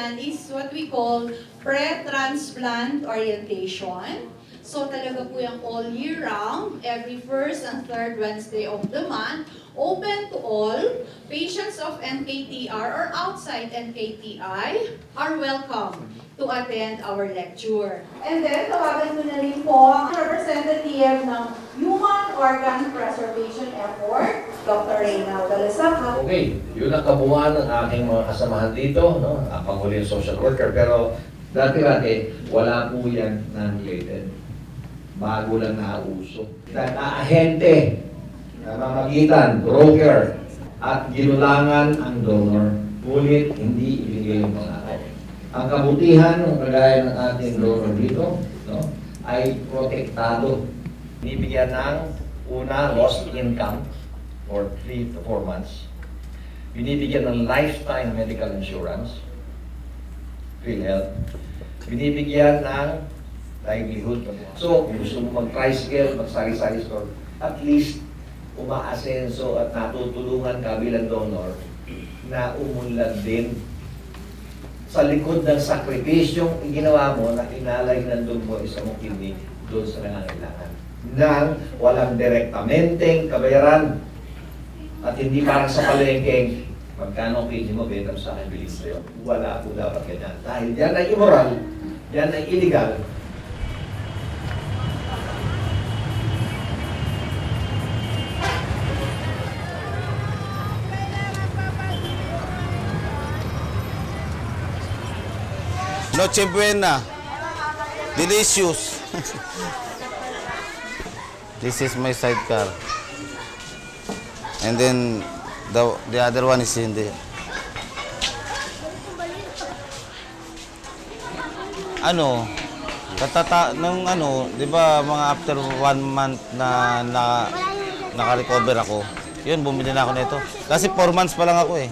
yan is what we call pre-transplant orientation. So talaga po yung all year round, every first and third Wednesday of the month, open to all. Patients of NKTR or outside NKTI are welcome to attend our lecture. And then, tawagan ko na rin po ang representative ng Human Organ Preservation Effort, Dr. Reynaldo Lasaka. Okay, yun ang kabuuan ng aking mga kasamahan dito, no? Ang panghuling social worker. Pero dati-dati, wala po yan non-related. Bago lang nauso. Ahente, namamagitan, broker, at ginulangan ang donor. Ngunit hindi ibigay yung pangako. Ang kabutihan ng kagaya ng ating donor dito, no, ay protektado. Bibigyan ng una, lost income for 3 to 4 months. Binibigyan ng lifetime medical insurance, PhilHealth. Binibigyan ng livelihood. So, kung gusto mo mag-tricycle, magsari-sari store, at least umaasenso at natutulungan ka bilang donor na umunlad din sa likod ng sakripisyong ginawa mo na inalay ng dugo isa mong kidney doon sa nangangailangan. Nang walang direktamenteng kabayaran at hindi parang sa palengkeng magkano kidney mo, beta sa akin, bilhin sa'yo. Wala po dapat ganyan. Dahil yan ay immoral, yan ay illegal. Noche buena. Delicious. This is my sidecar. And then the other one is in there. Ano? Nung ano, 'di ba mga after 1 month na naka-recover ako. 'Yun, bumili na ako nito. Kasi 4 months pa lang ako eh.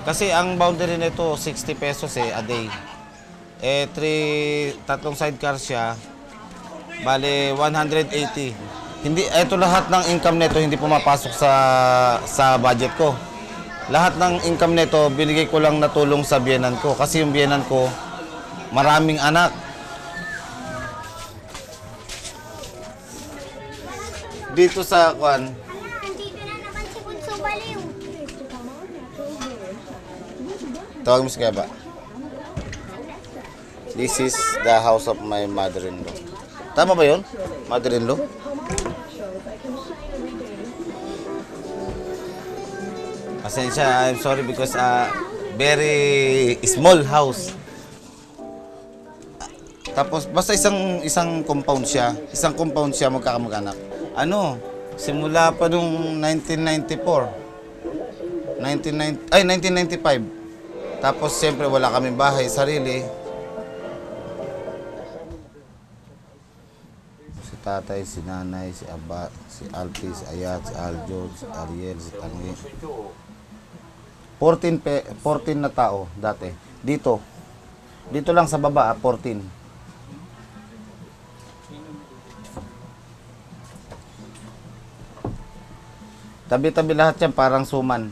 Kasi ang boundary nito 60 pesos eh a day. Tatlong sidecar siya. Bale 180. Hindi ito lahat ng income nito hindi pumapasok sa budget ko. Lahat ng income nito binigay ko lang na tulong sa biyenan ko kasi yung biyenan ko maraming anak. Dito sa kwan tawag mo si Kaba. This is the house of my mother-in-law. Tama ba yun? Mother-in-law? Pasensya, I'm sorry because very small house. Tapos basta isang compound siya. Isang compound siya magkakamag-anak. Ano? Simula pa nung 1994. 1995. Tapos siyempre wala kaming bahay, sarili. Si tatay, si nanay, si Aba, si Alpi, si Ayat, si Aljo, si Ariel, si Tangi. 14 na tao dati. Dito. Dito lang sa baba, 14. Tabi-tabi lahat yan, parang suman.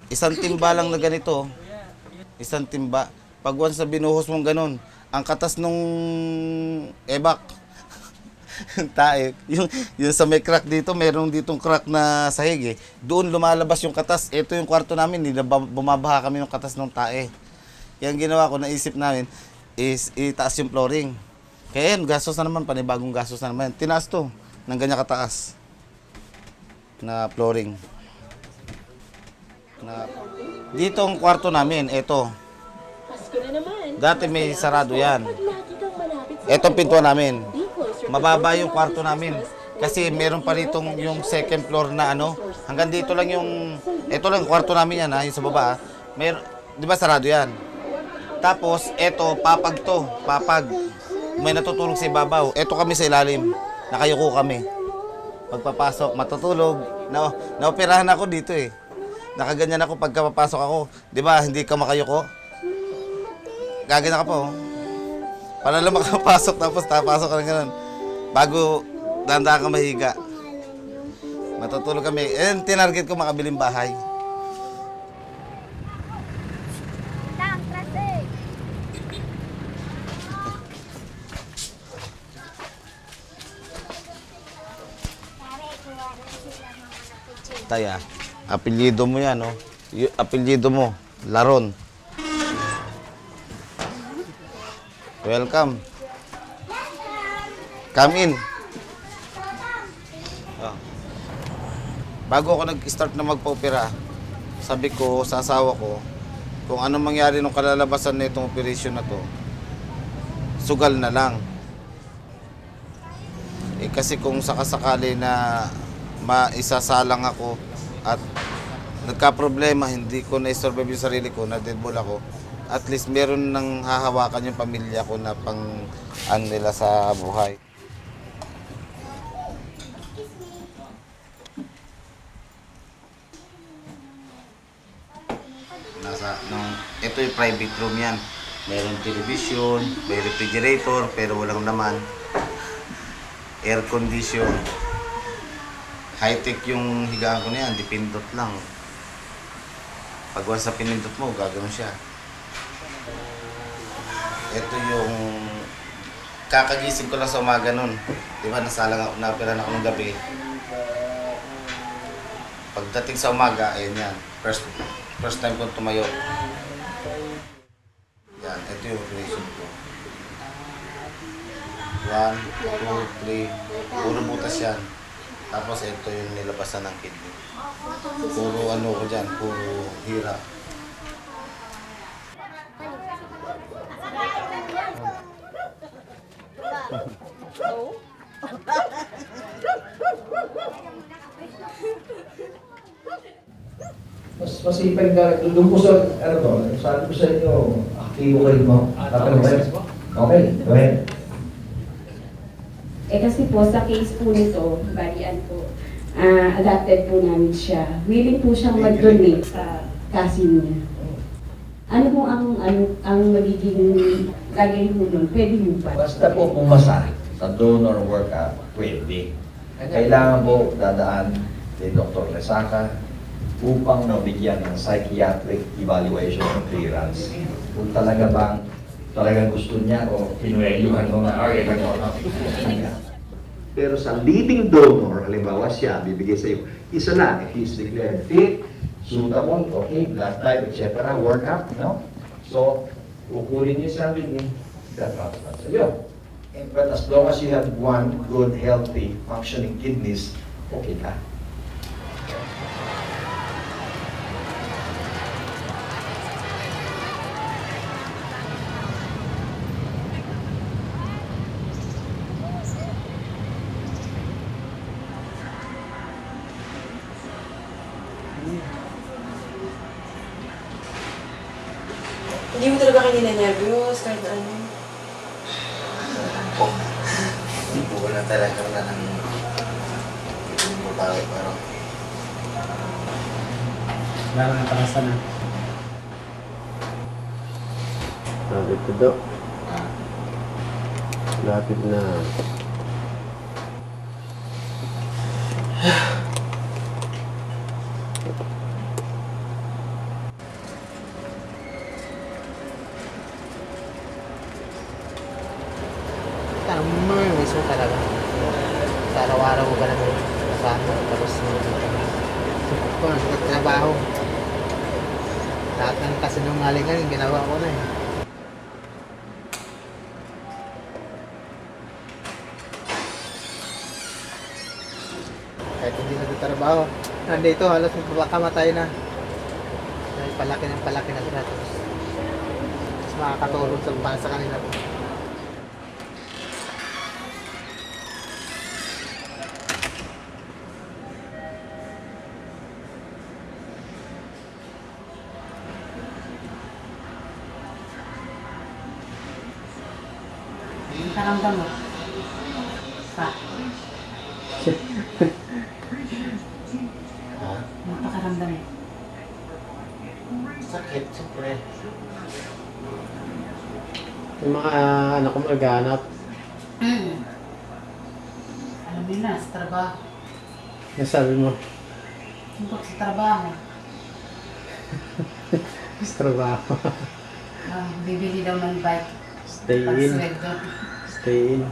Isang timba lang na ganito. Isang timba. Pag once na binuhos mong ganun, ang katas nung ebak. Tae. Yung sa may crack dito, meron ditong crack na sahig eh. Doon lumalabas yung katas. Ito yung kwarto namin, bumabaha kami ng katas ng tae. Yung ginawa ko, naisip namin, is itaas yung flooring. Kaya yan, gastos na naman, panibagong gastos na naman. Tinaas to, ng ganyan kataas na flooring. Dito ang kwarto namin, ito. Dati may sarado yan. Ito ang pintuan namin. Mababa yung kwarto namin. Kasi meron pa ritong yung second floor na ano. Hanggang dito lang yung... Ito lang yung kwarto namin yan ha, yung sa baba. Di ba sarado yan? Tapos, ito, papag to. Papag. May natutulog sa ibabaw. Ito kami sa ilalim. Nakayuko kami. Pagpapasok, matutulog. Naoperahan ako dito eh. Nakaganyan ako pagka papasok ako. Di ba, hindi ka makayuko? Gaganyan ka pa oh. Para lang makapasok tapos tapasok ka lang ganun. Bago dahan-dahan ka mahiga. Matutulog kami. Eh, tinarget ko makabiling bahay. Taya, apelyido mo yan, no? Apelyido mo, Laron. Welcome. Come in. Oh. Bago ako nag-start na magpa-opera, sabi ko sa asawa ko, kung anong mangyari nung kalalabasan na itong operation na to, sugal na lang. Eh kasi kung sakasakali na maisasalang ako at nagka-problema, hindi ko na-survive yung sarili ko, na-deadball ako, at least meron nang hahawakan yung pamilya ko na pang nila sa buhay. Ito yung private room yan. Meron television, may refrigerator, pero walang laman. Air condition. High-tech yung higaan ko na yan, dipindot lang. Pag once sa pinindot mo, gagawin siya. Ito yung kakagising ko lang sa umaga nun. Di ba, nasalang ako, napiran ako ng gabi. Pagdating sa umaga, ayun yan. First time kong tumayo. Yan, ito yung operation ko. 1, 2, 3, puro butas yan. Tapos ito yung nilabasan ng kidney. Puro ano ko dyan, puro hira. Mas masipag ka, doon po sa, ano to, sabi ko sa inyo, aktibo kayo mo. Tatanong kayo. Okay, go ahead. Eh kasi po sa case po nito, balian po, adapted po namin siya. Willing po siyang mag-donate sa kasin niya. Ano po ang magiging gagawin mo nun? Pwede mo ba? Basta po pumasa sa donor workup, pwede. Kailangan po dadaan ni Dr. Lesaka upang mabigyan ng psychiatric evaluation of clearance. Kung talagang gusto niya o pinuwelyuhan mo na, okay, pero sa living donor, halimbawa siya, bibigay sa iyo, isa lang, if he's declared fit, suitable, okay, blood type, etc., workup, no? So, kukunin niyo siya with me, that transplant sa iyo. But as long as you have one good, healthy, functioning kidneys, okay ka. Hindi mo talaga kanina nervyos, kahit ano. Hindi po na talaga na ng babae, pero Wala nang palasan na. Lapit na daw. Lapit na. Tanong mo yung miso talaga. Sa araw-araw ko ba na kasama. Tapos sukot ko na sa trabaho. Lahat ng kasinungalingan yung ginawa ko na eh. Kahit hindi nagtatrabaho, nandito halos magpapakamatay na. Dahil palaki na sila. Tapos mas makakatulong sa kanila po. Nakaramdam mo? Pa? Napakaramdam mo? sakit, siyempre. Yung mga anak ko maghanap. Alam nila, sa trabaho. Nasabi mo, Tungkol sa trabaho. sa trabaho. Bibili daw ng bike. Stay in. Pagsweldo. Stay in.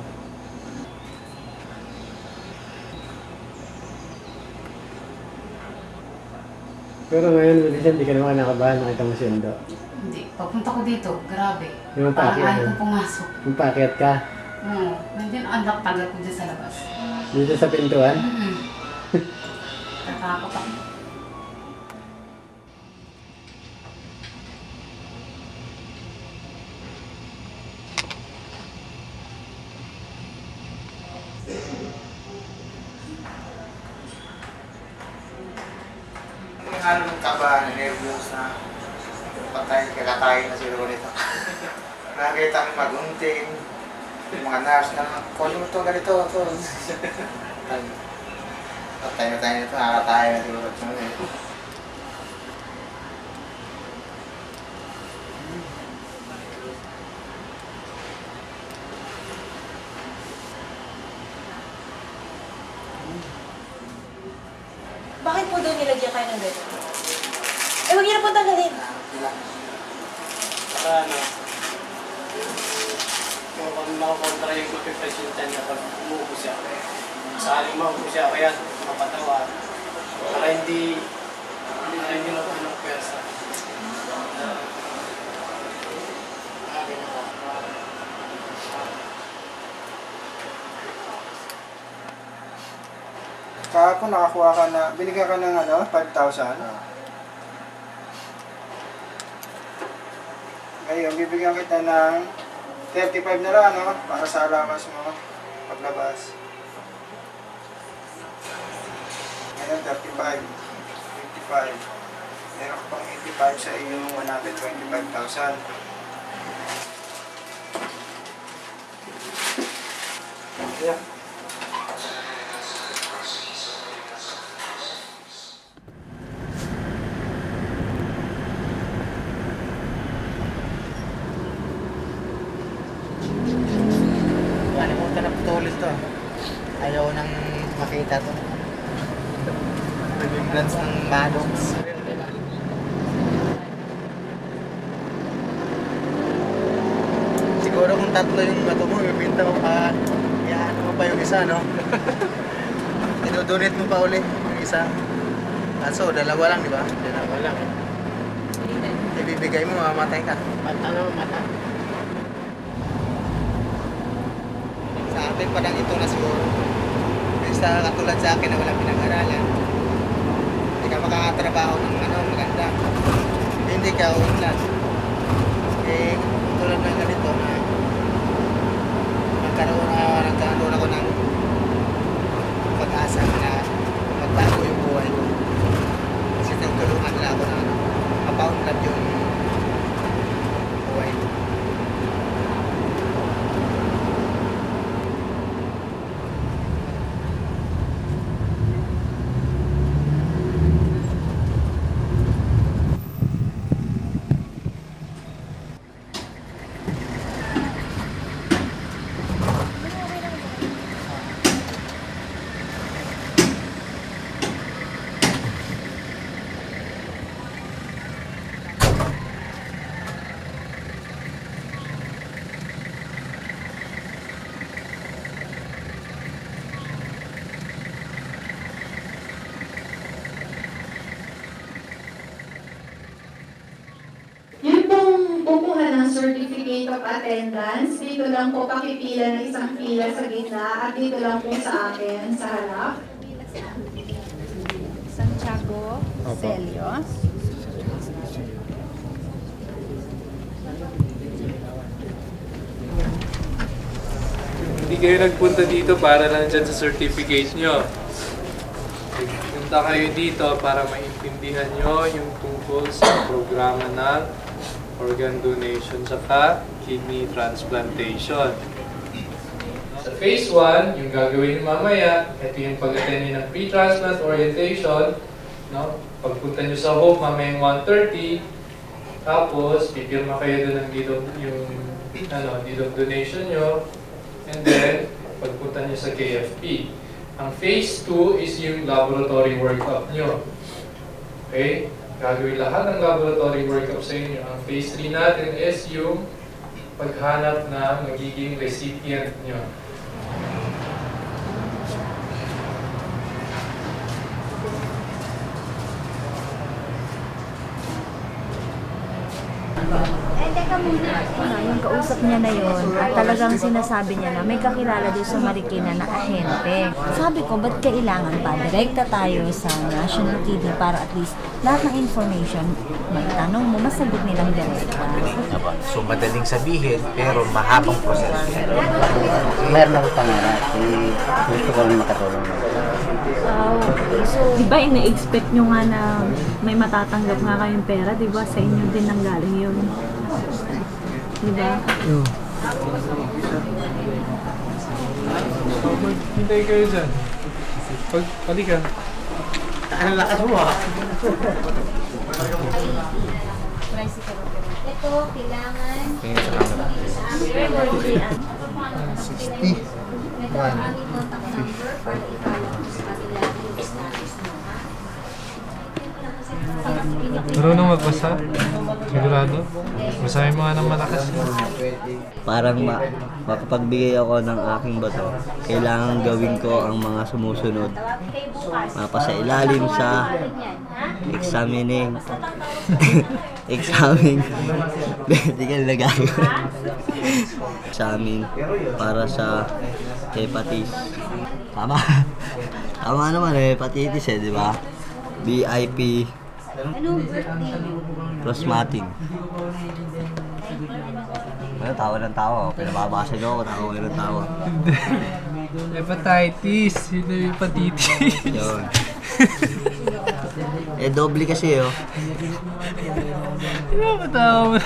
Pero ngayon, Lulisan, hindi ka naman nakabahan, nakita mo si Endo. Hindi. Pagpunta ko dito, grabe. Yung Parang paakyat ayaw mo. ko pumasok. Yung paakyat ka, Oo. Nandiyan ang tagal ko dyan sa labas. dito sa pintuan. Tatakot ako. Yung ano ng kaba, nervyos na patay, kakatayin na siguro nito. Nakakita kami magunting, yung mga nurse na, kunin mo to, ganito, to. Patay na tayo nito, nakakatayin na siguro ito. Bakit po doon nilagyan kayo ng gano'n? Eh, huwag niyo na po tanggalin. Saka ano, kung makukontra yung kupipresentan niya pag umuupo siya. Sakaling maupo siya, kaya mapatawa. Para hindi na po ng pwersa. Kahapon nakakuha ka na, binigyan ka ng ano, 5,000. Ngayon, bibigyan kita ng 35 na lang, no? Para sa alamas mo, paglabas. Ngayon, 35, 55. Meron ka pang 85 sa iyong 125,000. Yeah. Kalimutan na putulis to. Ayaw nang makita to. Remembrance ng Maddox. Siguro kung tatlo yung bato mo, ibinta mo pa, iaano mo pa yung isa, no? Dinodonate mo pa uli yung isa. Kaso, dalawa lang, di ba? Dalawa lang. Ibibigay mo, mamatay ka. Mata na mata. Sa atin parang ito na siguro. Yung sa katulad sa akin na walang pinag-aralan, hindi ka makakatrabaho ng ano, maganda. Hindi ka unlan. Eh, tulad ng ganito na nagkaroon ako ng pag-asa na magbago yung buhay ko. Kasi tutulungan nila ako na ano, mapaunlad yung buhay ko. Yung pong kukuha ng certificate of attendance, dito lang po pakipila ng isang pila sa gitna at dito lang po sa akin, sa harap. Santiago Celios. Hindi kayo nagpunta dito para lang dyan sa certificate nyo. Punta kayo dito para maintindihan nyo yung tungkol sa programa ng organ donation saka kidney transplantation. Sa phase 1, yung gagawin nyo mamaya, ito yung pag-attend nyo ng pre-transplant orientation. No? Pagpunta nyo sa Hope mamayang 1:30, tapos pipirma kayo doon ng deed of donation nyo. And then, pagpunta nyo sa KFP. Ang phase 2 is yung laboratory workup nyo. Okay? Gagawin lahat ng laboratory workup sa inyo. Ang phase 3 natin is yung paghanap na magiging recipient nyo. Yung kausap niya na yun, at talagang sinasabi niya na may kakilala doon sa Marikina na ahente. Sabi ko, ba't kailangan pa? Direkta tayo sa National Kidney para at least lahat ng information, magtanong mo, masagot nilang direkta. So madaling sabihin, pero mahabang proseso. Meron akong pangarap. Gusto ko lang makatulong. Okay. So, di ba ina-expect nyo nga na may matatanggap nga kayong pera, di ba? Sa inyo din nanggaling yun. Di ba? Hintay kayo dyan. Halika. Ano lakas mo ah? Ito, kailangan. Tingin sa camera. 60. Marunong magbasa? Sigurado? Basahin mo nga ng malakas. Parang makapagbigay ako ng aking bato, kailangan gawin ko ang mga sumusunod. Mapasailalim sa examining medical na gagawin. Examine para sa hepatitis. Tama naman hepatitis di ba? BIP plasmatic. Ano, tawa ng tawa. Pinababasa niyo ako, tawa ng tawa. Hepatitis. Yun yung hepatitis. Yun. Doble kasi Ano ba tawag mo?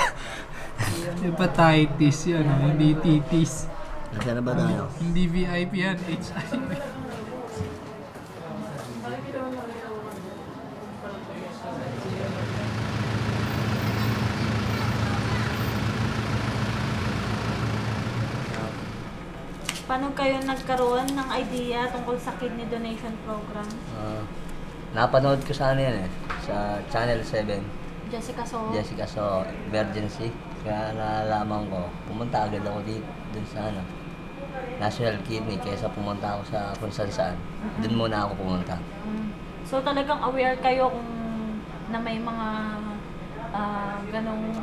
Hepatitis yan, hindi titis. Nasaan na ba tayo? Hindi VIP yan, HIV. Paano kayo nagkaroon ng idea tungkol sa kidney donation program? Napanood ko sa yan sa Channel 7. Jessica So, Emergency. Kaya nalaman ko, pumunta agad ako dun sa National Kidney kaysa pumunta ako sa kung saan. Dun muna ako pumunta. So talagang aware kayo kung na may mga ganong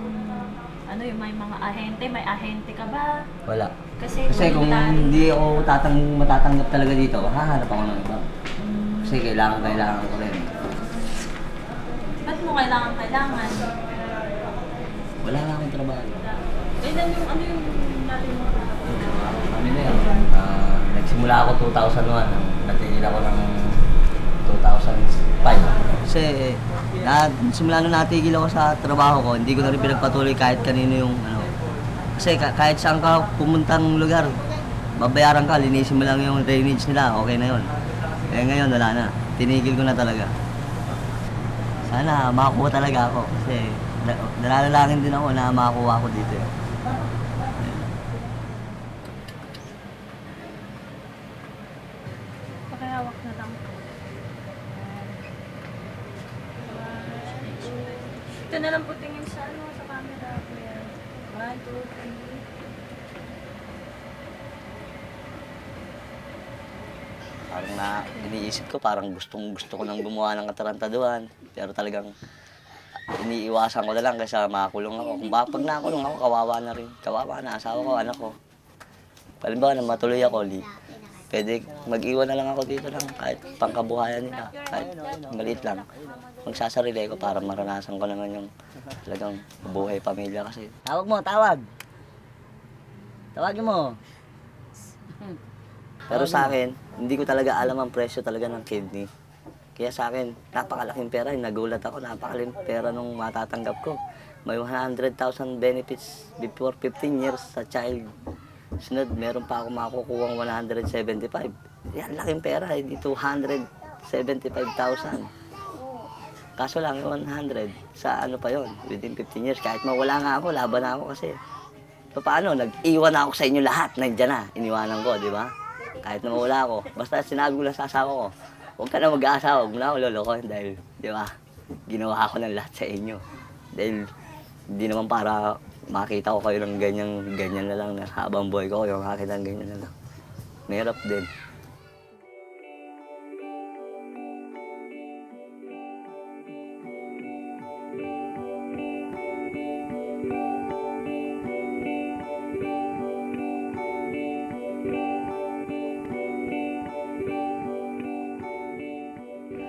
may mga ahente, may ahente ka ba? Wala. Kasi kung hindi ako matatanggap talaga dito, hahanap ako ng iba. Kasi kailangan ko rin. Ba't mo kailangan? Wala na akong trabaho. Kailan yung natin mo? Kami na yan. Nagsimula ako 2001. Natigil ako ng 2005. Kasi simula nung natigil ako sa trabaho ko, hindi ko na rin pinagpatuloy kahit kanino yung Kasi kahit saan ka pumuntang lugar, babayaran ka, linisin mo lang yung drainage nila, okay na yun. Ngayon wala na. Tinigil ko na talaga. Sana makakuha talaga ako kasi nalalangin din ako na makakuha ako dito. Pakihawak na lang. Ito na lang po tingin sa camera. 1, 2, 3. Parang iniisip ko, parang gusto ko nang gumawa ng katarantaduhan. Pero talagang iniiwasan ko na lang kasi makakulong ako. Kung pag nakulong ako, kawawa na rin. Kawawa na, asawa ko, anak ko. Halimbawa na matuloy ako, pwede mag-iwan na lang ako dito lang kahit pangkabuhayan nila, kahit maliit lang. Magsasarili ko para maranasan ko naman yung talagang buhay pamilya kasi. Tawag mo, tawag! Tawagin mo! Pero sa akin, hindi ko talaga alam ang presyo talaga ng kidney. Kaya sa akin, napakalaking pera. Nagulat ako, napakalaking pera nung matatanggap ko. May 100,000 benefits before 15 years sa child. Sunod, meron pa ako makukuha 175. Yan, laking pera. Hindi 275,000. Kaso lang yung 100, sa ano pa yon within 15 years. Kahit mawala nga ako, laban na ako kasi. So paano, nag-iwan ako sa inyo lahat. Nandiyan na, iniwanan ko, di ba? Kahit na wala ako. Basta sinabi ko lang sa asawa ko, huwag ka na mag-aasawa, huwag mo na ako lolokohin dahil, di ba, ginawa ko ng lahat sa inyo. Dahil, hindi naman para makita ko kayo ng ganyan na lang na habang buhay ko, yung makita ng ganyan na lang. Mahirap din.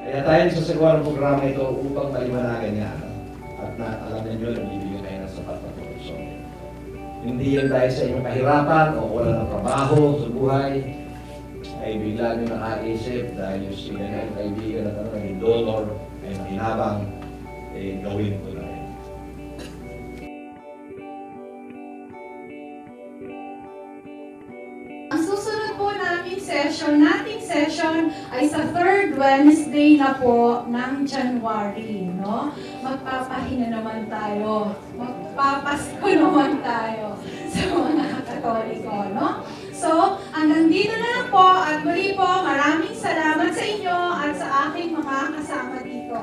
Kaya tayo nagsasagawa ng programa ito upang maliwanagan niya. At alam niyo, nabibigyan kayo ng sapat na tulong. Hindi yan dahil sa inyong kahirapan o wala ng trabaho sa buhay, ay bigla nyo nakaisip dahil yung sila ng kaibigan at naging donor ay makinabang, gawin ko na rin. Ang susunod po nating session ay sa 3rd Wednesday na po ng January, no? Magpapahinga naman tayo, magpapasko naman tayo sa mga Katoliko, no? So, hanggang dito na lang po at muli po maraming salamat sa inyo at sa aking mga kasama dito.